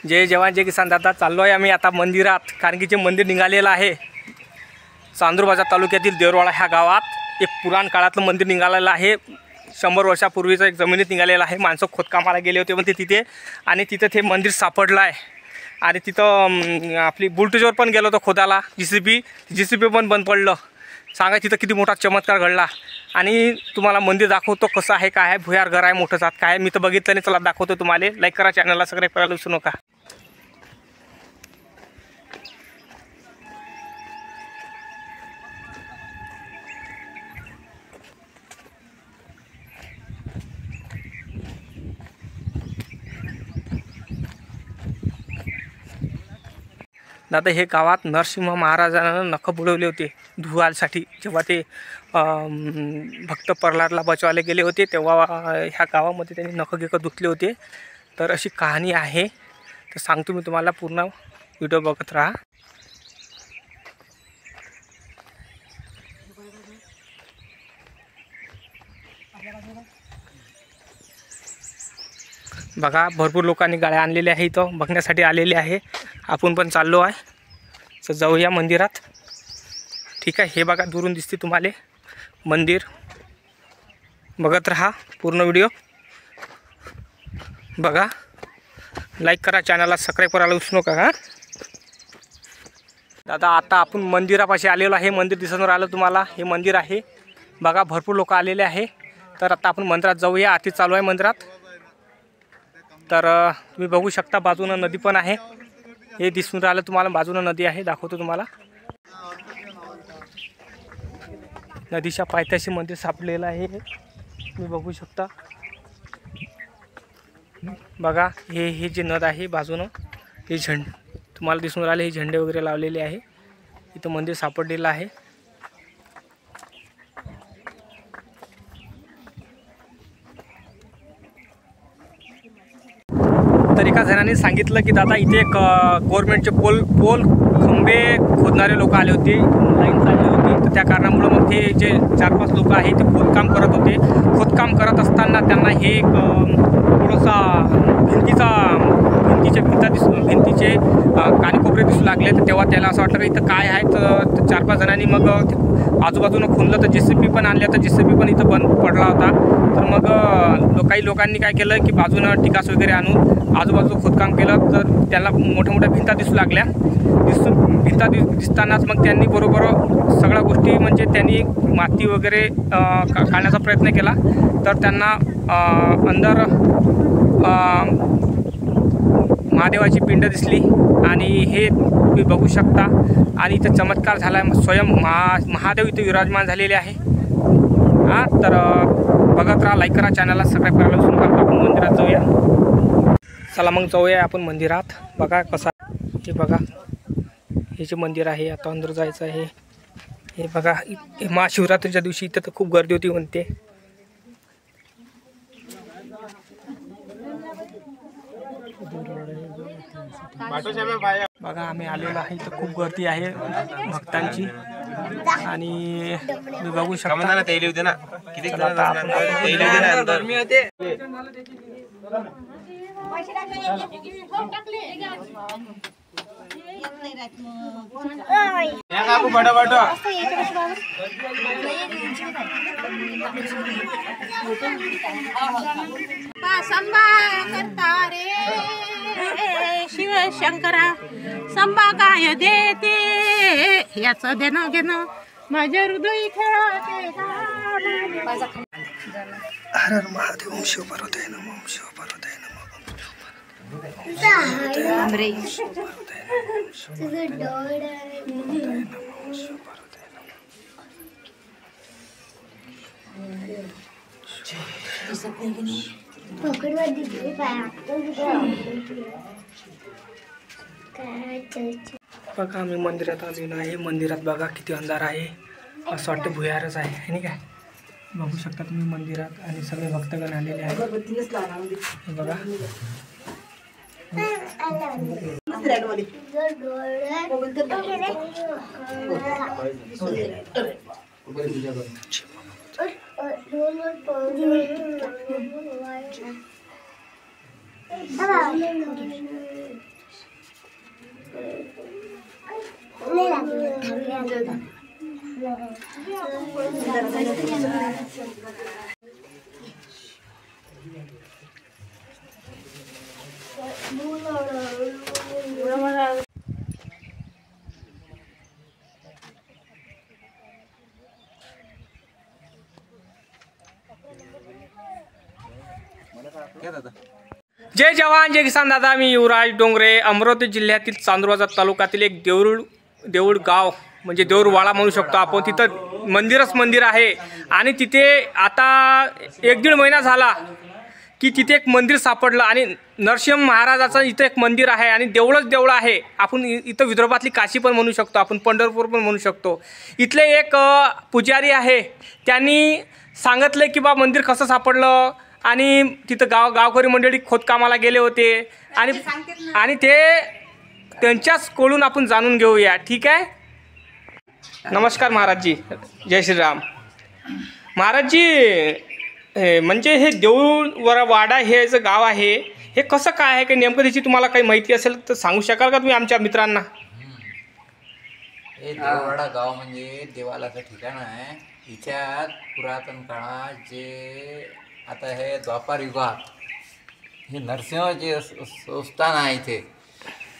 जय जवान जय किसान. दादा चाललो आहे आम्ही आता मंदिरात, कारण की जे मंदिर निघालेलं आहे चांदूरबाजार तालुक्यातील देवरवाडा ह्या गावात एक पुराण काळातलं मंदिर निघालेलं आहे. 100 वर्षापूर्वीचं एक जमिनीत निघालेलं आहे. माणसं खोदकामाला गेले होते पण ते तिथे, आणि तिथं ते मंदिर सापडलं आहे. आणि तिथं आपली बुलटूजवर पण गेलो होतो खोदाला, जीसीबी पण बंद पडलं. सांगा तिथं किती मोठा चमत्कार घडला. आणि तुम्हाला मंदिर दाखवतो कसं आहे, काय आहे. भुयार घर आहे, मोठं जात काय, मी तर बघितलं नाही. चला दाखवतो तुम्हाला. लाईक करा, चॅनलला सबस्क्राईब करायला विसरू नका. दादा हे गावात नरसिंह महाराजांना नख बुडवले होते धुवालसाठी. जेव्हा ते भक्त प्रल्हादला बचवायला गेले होते तेव्हा ह्या गावामध्ये त्यांनी नख धुतले होते. तर अशी कहाणी आहे. तर सांगतो मी तुम्हाला, पूर्ण व्हिडिओ बघत राहा. बघा भरपूर लोकांनी गाड्या आणलेल्या आहे, इथं बघण्यासाठी आलेले आहे. आपण पण चाललो आहे. तर जाऊया मंदिरात. ठीक आहे. हे बघा दुरून दिसते तुम्हाला मंदिर. बघत राहा पूर्ण व्हिडिओ. बघा, लाईक करा, चॅनलला सबस्क्राईब करायला विसरू नका. हां दादा आता आपण मंदिरापाशी आलेलो आहे. मंदिर दिसून राहिलं तुम्हाला, हे मंदिर आहे. बघा भरपूर लोक आलेले आहे. तर आता आपण मंदिरात जाऊया. आरती चालू आहे मंदिरात. तर तुम्ही बघू शकता बाजूनं नदी पण आहे. हे दिसून राहिलं तुम्हाला, बाजूनं नदी आहे. दाखवतो तुम्हाला. नदीच्या पायथ्याशी मंदिर सापडलेलं आहे. तुम्ही बघू शकता. बघा हे जे नद आहे बाजूनं, हे तुम्हाला दिसून राहिले. हे झेंडे वगैरे लावलेले आहे. इथं मंदिर सापडलेलं आहे. तर एका जणांनी सांगितलं की दादा इथे एक गव्हर्नमेंटचे पोल खंबे खोदणारे लोक आले होते, लाईन चालली होती. तर त्या कारणामुळे मग ते जे 4-5 लोक आहेत ते खोदकाम करत होते. खोदकाम करत असताना त्यांना हे एक थोडासा भिंतीचे कानेकोपरे दिसू लागले. तर तेव्हा त्याला असं वाटलं की इथं काय आहे. तर 4-5 जणांनी मग आजूबाजूनं खुनलं. तर जेसीबी पण आणल्या. तर जेसीबी पण इथं बंद पडला होता. तर मग काही लोकांनी काय केलं की बाजूनं टिकास वगैरे आणून आजूबाजू खोदकाम केलं. तर त्याला मोठ्या भिंता दिसू लागल्या. भिंता दिसतानाच मग त्यांनी बरोबर सगळ्या गोष्टी, म्हणजे त्यांनी माती वगैरे काढण्याचा प्रयत्न केला. तर त्यांना अंदर महादेवाची पिंड दिसली. आणि हे तुम्ही बघू शकता. आणि इथं चमत्कार झाला आहे. स्वयं महादेव इथं विराजमान झालेले आहे. हां तर बघत राहा, लाईक करा, चॅनलला सबस्क्राईब करायला विसरू नका. आपण मंदिरात जाऊया. चला मग जाऊया आपण मंदिरात. बघा कसा, हे बघा हे जे मंदिर आहे. आता अंदर जायचं आहे. हे बघा, हे महाशिवरात्रीच्या दिवशी इथं तर खूप गर्दी होती म्हणते. बघा आम्ही आलेलो आहे. इथं खूप गर्दी आहे भक्तांची. आणि मी बघू शकता. शिव शंकरा संभा काय देते, याचं देणं घेणं माझ्या हृदय खेळते. हर हर महादेव. ओम शिव पार्वती नमः. ओम शिव पार्वती नमः. बघा आम्ही मंदिरात आलेलो आहे. मंदिरात बघा किती अंधार आहे. असं वाटतं भुयारच आहे, नाही काय. बघू शकता तुम्ही मंदिरात. आणि सगळे भक्तगण आलेले आहेत. हे बघा जय जवान जय किसान दादा, मी युवराज डोंगरे, अमरावती जिल्ह्यातील चांदूरबाजार तालुक्यातील एक देऊळ गाव म्हणजे देऊरवाडा म्हणू शकतो आपण. तिथं मंदिर आहे आणि तिथे आता 1-1.5 महिना झाला की तिथे एक मंदिर सापडलं आणि नरसिंह महाराजाचं इथं एक मंदिर आहे आणि देऊळ आहे. आपण इथं विदर्भातली काशी पण म्हणू शकतो, आपण पंढरपूर पण म्हणू शकतो. इथले एक पुजारी आहे, त्यांनी सांगितलं की बा मंदिर कसं सापडलं आणि तिथं गावकरी मंडळी खोदकामाला गेले होते आणि ते त्यांच्याचकडून आपण जाणून घेऊया. ठीक आहे. नमस्कार महाराजजी, जय श्रीराम. महाराजजी, म्हणजे हे देऊळवाडा हे जे गाव आहे हे कसं काय आहे, की नेमकं त्याची तुम्हाला काही माहिती असेल तर सांगू शकाल का तुम्ही आमच्या मित्रांना? हे देऊळवाडा गाव म्हणजे देवालाचं ठिकाण आहे. हिच्यात पुरातन काळात जे आता हे द्वापार युगात हे नरसिंहाचे संस्थान आहे.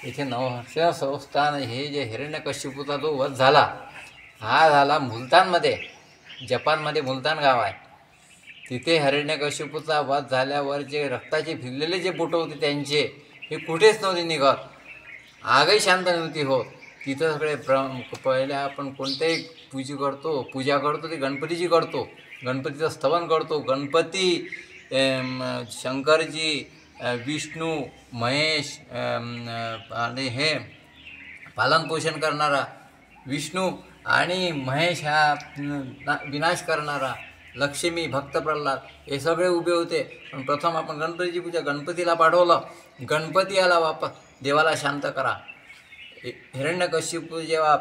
इथे नरसिंह संस्थान हे जे हिरण्यकश्यपूचा जो वध झाला हा झाला मुलतानमध्ये, जपानमध्ये मुलतान गाव आहे. तिथे हिरण्यकश्यपूचा वध झाल्यावर जे रक्ताचे फिरलेले जे बोटं होते त्यांचे हे कुठेच नव्हते निघत. आगही शांत नव्हती होत. तिथं सगळे पहिले आपण कोणत्याही पूजा करतो ती गणपतीची करतो, गणपतीचं स्तवन करतो. गणपती, शंकरजी, विष्णू, महेश आणि हे पालनपोषण करणारा विष्णू आणि महेश हा विनाश करणारा लक्ष्मी, भक्त प्रल्हाद हे सगळे उभे होते. पण प्रथम आपण गणपतीची पूजा, गणपतीला पाठवलं. गणपती आला वापस, देवाला शांत करा. हिरण्यकश्यपू जेव्हा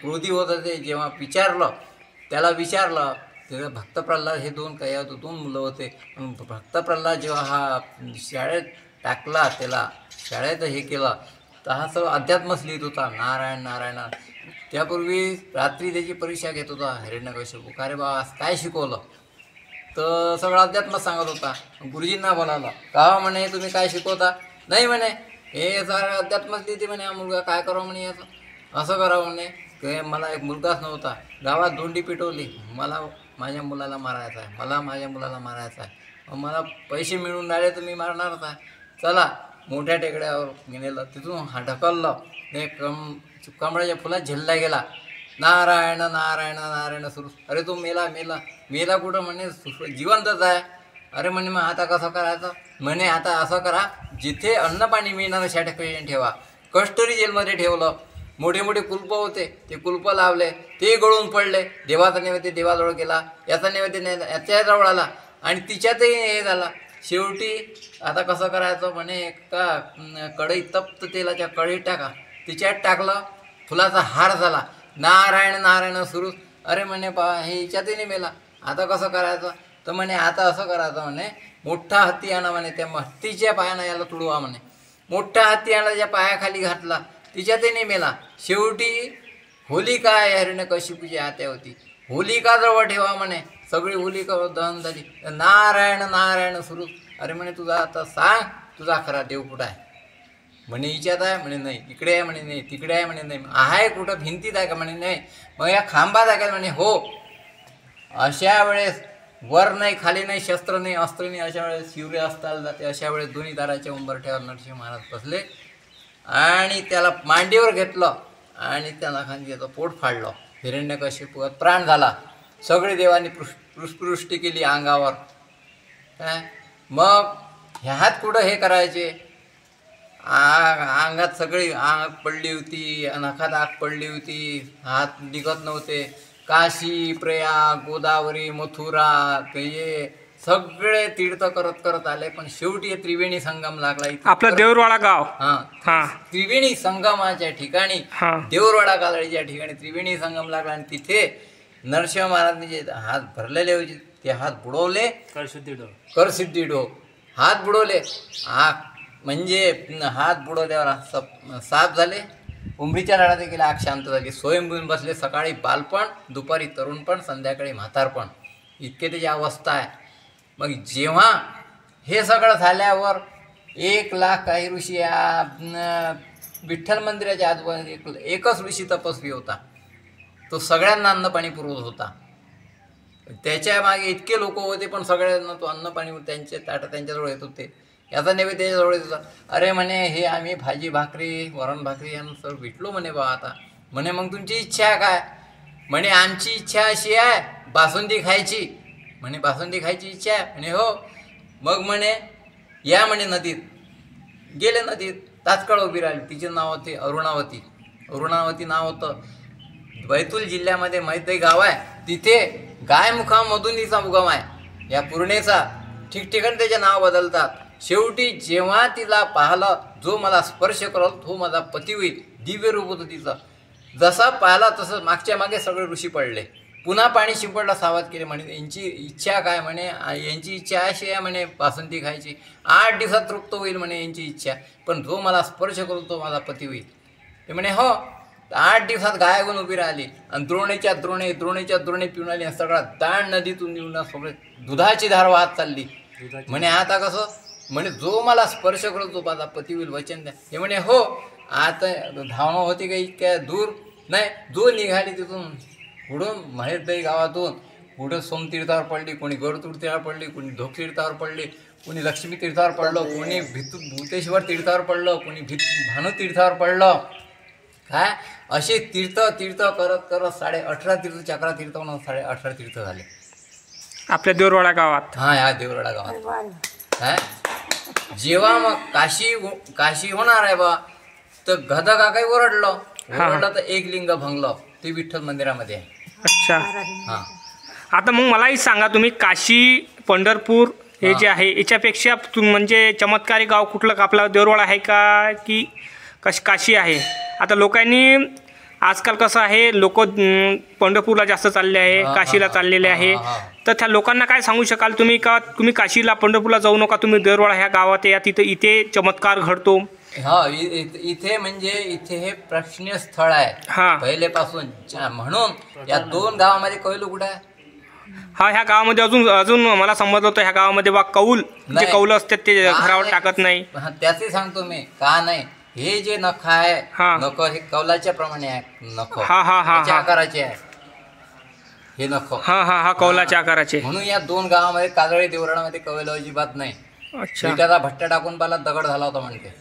क्रोधी होत होते, जेव्हा त्याला विचारलं तेव्हा भक्त प्रल्हाद हे दोन मुलं होते. भक्त प्रल्हाद जेव्हा हा शाळेत टाकला, त्याला शाळेत हे केलं तर हा सगळं अध्यात्मच लिहित होता, नारायण नारायण. त्यापूर्वी रात्री त्याची परीक्षा घेत होता हिरण्यकश्यपू, का रे बा काय शिकवलं तर सगळं अध्यात्म सांगत होता. गुरुजींना बोलावलं, का म्हणे तुम्ही काय शिकवता? नाही म्हणे हे सारं अध्यात्मच लिहिते म्हणे, हा मुलगा काय करावं म्हणे, याचं असं करावं म्हणे. ते मला एक मुलगाच नव्हता, गावात दोंडी पिटवली, मला माझ्या मुलाला मारायचा आहे, माझ्या मुलाला मारायचा आहे, मला पैसे मिळून राहिले तर मी मारणारच आहे. चला मोठ्या टेकड्यावर गेलेलं, तिथून हा ढकललं, ते कमळाच्या फुलात झेलला गेला. नारायण नारायण नारायण सुरू. अरे तो मेला कुठं म्हणे, जिवंतच आहे. अरे म्हणे मग आता कसं करायचं? म्हणे आता असं करा, जिथे अन्न पाणी मिळणार अशा ठिकाणी ठेवा. कस्टडी जेलमध्ये ठेवलं. मोठे मोठे कुलप होते, ते कुलप लावले, ते गळून पडले. देवाचा नैवेद्य देवाजवळ गेला, याचा नैवेद्य याच्याजवळ आला आणि तिच्यातही हे झाला. शेवटी आता कसं करायचं म्हणे, का कढईत, तप्त तेलाच्या कढईत टाका. तिच्यात टाकलं, फुलाचा हार झाला. नारायण नारायण सुरू. अरे म्हणे पा हे हिच्यातही नाही मेला, आता कसं करायचं? तर म्हणे आता असं करायचं म्हणे, मोठा हत्ती आणा म्हणे, त्या हत्तीच्या पायानं याला तुडवा म्हणे. मोठा हत्ती आणला, ज्या पायाखाली घातला, तिच्यातही नाही मेला. शेवटी होलिका हिरण्यकश्यपूची आत्या होती, होलिका जवळ ठेवा म्हणे. सगळी होलिका दहन झाली. नारायण नारायण सुरू. अरे म्हणे तुझा आता सांग, तुझा खरा देव कुठं आहे? म्हणे हिच्यात आहे म्हणे, नाही. इकडे आहे म्हणे, नाही. तिकडे आहे म्हणे, नाही. आहे कुठं? भिंतीत आहे का म्हणे, नाही. मग या खांबात आहे का म्हणे, हो. अशा वेळेस वर नाही, खाली नाही, शस्त्र नाही, अस्त्र नाही. अशा वेळेस सूर्य अस्ताला जाते. अशा वेळेस दोन्ही दाराच्या उंबरठ्यावर नरसिंह महाराज बसले आणि त्याला मांडीवर घेतलं आणि त्याला खाली त्याचं पोट फाडलं. हिरण्यकश्यपूत प्राण झाला. सगळे देवांनी पुष्पवृष्टी केली अंगावर. काय मग ह्या हात कुठं हे करायचे? अंगात सगळी आग पडली होती, नखात आग पडली होती, हात निघत नव्हते. काशी, प्रयाग, गोदावरी, मथुरा हे सगळे तीर्थ करत आले. पण शेवटी त्रिवेणी संगम लागला. आपलं देऊरवाडा गाव. हा, त्रिवेणी संगमाच्या ठिकाणी, देऊरवाडा कालळीच्या ठिकाणी त्रिवेणी संगम लागला आणि तिथे नरसिंह महाराजांनी जे हात भरलेले होते ते हात बुडवले. करसिद्धी डो हात बुडवले. म्हणजे हात बुडवल्यावर साप झाले उमरीच्या झाडा देखील आग शांत झाली. स्वयंभून बसले. सकाळी बालपण, दुपारी तरुणपण, संध्याकाळी म्हातारपण, इतके त्याची अवस्था आहे. मग जेव्हा हे सगळं झाल्यावर 1,00,000 काही ऋषी या विठ्ठल मंदिराच्या आजूबाजूला एकच ऋषी तपस्वी होता. तो सगळ्यांना अन्न पाणी पुरवत होता. त्याच्या मागे इतके लोक होते, पण सगळ्यांना तो अन्न पाणी त्यांचे ताटं त्यांच्याजवळ येत होते. याचा नैवेद्य त्याच्याजवळ येत होता. अरे म्हणे, हे आम्ही भाजी भाकरी, वरण भाकरी यांना सर भेटलो म्हणे बा आता. म्हणे मग तुमची इच्छा काय? म्हणे आमची इच्छा अशी आहे बासुंदी खायची. म्हणे बासुंदी खायची इच्छा आहे. म्हणे हो. मग म्हणे या म्हणे नदीत. गेले नदीत. तात्काळ उभी राहिली. तिचे नाव होते अरुणावती. अरुणावती नाव होतं. बैतूल जिल्ह्यामध्ये मैत्री गाव आहे. तिथे गायमुखामधून तिचा उगम आहे. या पूर्णेचा ठिकठिकाणी त्याचे नाव बदलतात. शेवटी जेव्हा तिला पाहिलं, जो मला स्पर्श करल तो माझा पती होईल. दिव्य रूप होतं तिचं. जसा पाहिला तसं मागच्या मागे सगळे ऋषी पडले. पुन्हा पाणी शिंपडला, सावध केले. म्हणे यांची इच्छा काय? म्हणे यांची इच्छा अशी आहे म्हणे बासुंदी खायची. 8 दिवसात तृप्त होईल म्हणे यांची इच्छा. पण जो मला स्पर्श करू तो माझा पती होईल. ते म्हणे हो. 8 दिवसात गाय घेऊन उभी राहिली आणि द्रोणीच्या द्रोणे पिऊन आली. सगळा दाण नदीतून निघून सगळे दुधाची धार वाहत चालली. म्हणे आता कसं? म्हणे जो मला स्पर्श करतो तो माझा पती होईल, वचन द्या. हे म्हणे हो. आता धावणं होती का इतक्या दूर नाही. जो निघाली तिथून पुढून महेशदाई गावातून पुढं सोमतीर्थावर पडली, कोणी गरुड तीर्थावर पडली, कोणी ढोक तीर्थावर पडली, कोणी लक्ष्मी तीर्थावर पडलं, कोणी भूतेश्वर तीर्थावर पडलं, कोणी भानू तीर्थावर पडलं. काय असे तीर्थ करत करत 18.5 तीर्थ, 11 तीर्थ म्हणून 18.5 तीर्थ झाले आपल्या देवरवाडा गावात. हां, या देवरवाडा गावात. काय जेव्हा मग काशी होणार आहे बा, तर गदा काकाही ओरडलं तर एक लिंग भंगलं. ते विठ्ठल मंदिरामध्ये आहे. अच्छा. हां. आता मग मलाही सांगा, तुम्ही काशी, पंढरपूर हे जे आहे याच्यापेक्षा म्हणजे चमत्कारी गाव कुठलं आपला देवरवाडा आहे का की काशी आहे? आता लोकांनी आजकाल कसं आहे, लोक पंढरपूरला जास्त चालले आहे, काशीला चाललेले आहे. तर त्या लोकांना काय सांगू शकाल तुम्ही का तुम्ही काशीला पंढरपूरला जाऊ नका, तुम्ही देवरवाडा ह्या गावात या, तिथं इथे चमत्कार घडतो. हा, इथे म्हणजे इथे हे प्रेक्षणीय स्थळ आहे. हा, पहिलेपासून. म्हणून या 2 गावामध्ये कैलू कुठे आहे? हा, ह्या गावामध्ये अजून मला समजलं होतं ह्या गावामध्ये बा कौल, जे कौल असतात ते घरावर टाकत नाही. त्याचे सांगतो मी का नाही. हे जे नख आहे, नख हे कौलाच्या प्रमाणे आहे. नख आकाराचे आहे हे नख. हा, कौलाच्या आकाराचे. म्हणून या 2 गावामध्ये काजळी देवरामध्ये कौल अजिबात नाही. अच्छा. त्याचा भट्टा टाकून पाला दगड झाला होता म्हणते.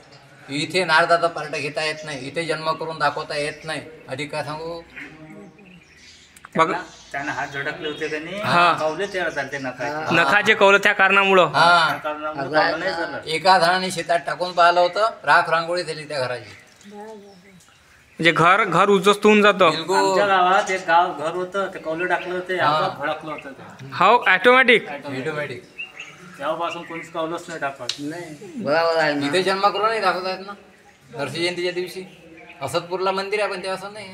इथे नारदाचा पार्ट घेता येत नाही, इथे जन्म करून दाखवता येत नाही. अधिक काय सांगू बघ, त्यांना हात झडकले होते त्यांनी. कौले तयार झाले नखाचे कौल त्या कारणामुळं. एका झाडाने शेतात टाकून पाहिलं होतं, राख रांगोळी झाली त्या घराची. म्हणजे घर उद्ध्वस्त होऊन जातं. आमच्या गावात एक घर होतं, ते कौले टाकलं होते, भडकलं होतं ते. हो, ऑटोमॅटिक. तेव्हापासून कोणीच कौलच नाही टाकत. इथे जन्म करून नाही दाखवत आहेत ना. नरसी जयंतीच्या दिवशी असदपूरला मंदिर आहे, पण ते असं नाही.